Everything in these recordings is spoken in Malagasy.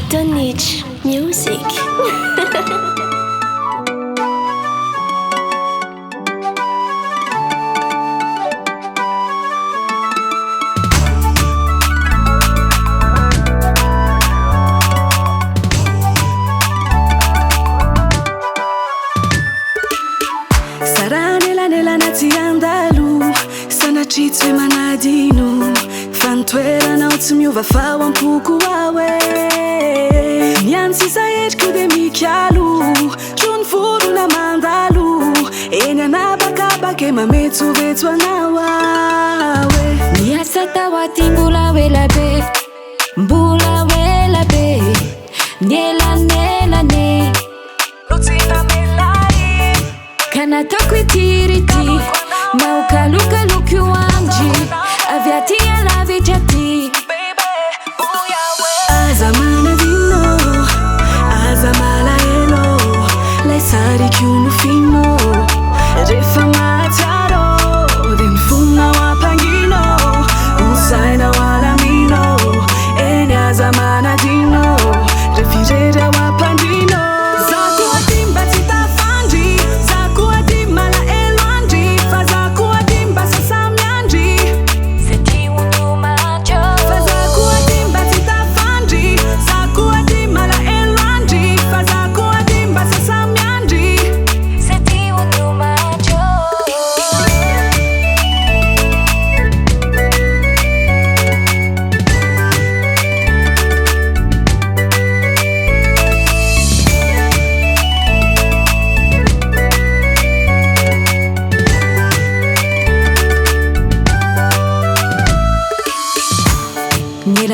Adonich Music. Saranela natiandalu sanachitswe manadino fantoerana tsy miova fao ampoko awe niany sisa endriky de mikialo trony vorona mandalo eny anabakabake mametsovetso anao awe miasa tao aty mbola ela be nielanelane ka nataoko itirity maokalokaloky io andry avy aty alavitra aty aza manadino aza malaelo lay sariky io nofino rehefa matsiaro de mifonao ampangino osainao alamino eny aza manadino refirery ao ampandrino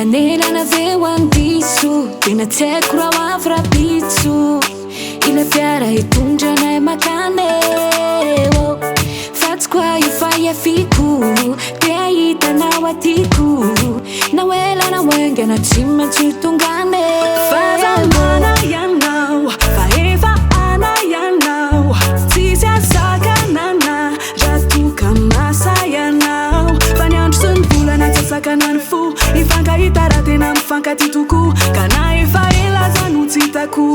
Nela aveo andiso tena tsy haiko raha avy rapitso ila fiara hitondranay makane fa tsy koa io fa iafiko te ahitanao atyko na ela na oengana tsy maintsy tongane fazamana ianao fa efa ana ianao tsisy asakanana raha toka masa ianao fa ny andro sy ny volana tsy asakanany fo ifankahita raha tena mifankaty toko ka na efa elaza no tsy hitako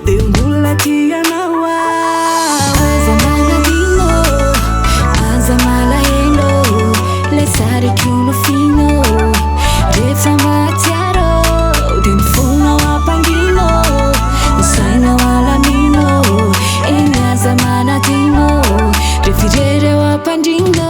de mbola tianao aza manadino aza malahelo le sariky io nofino rehefa matsiaro de mifonao ampangino osainao alamino eny aza manadino refirery eo ampandrino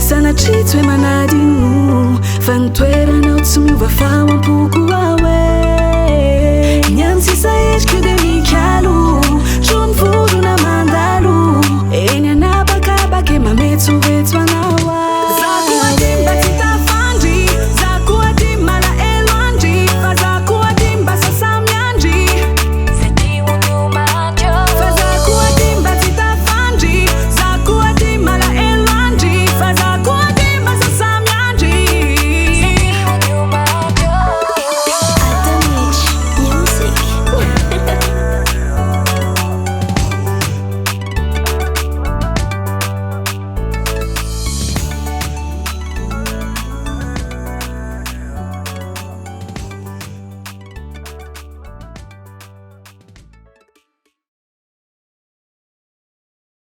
sanachitswe manadino fantoeranao tsy miova fao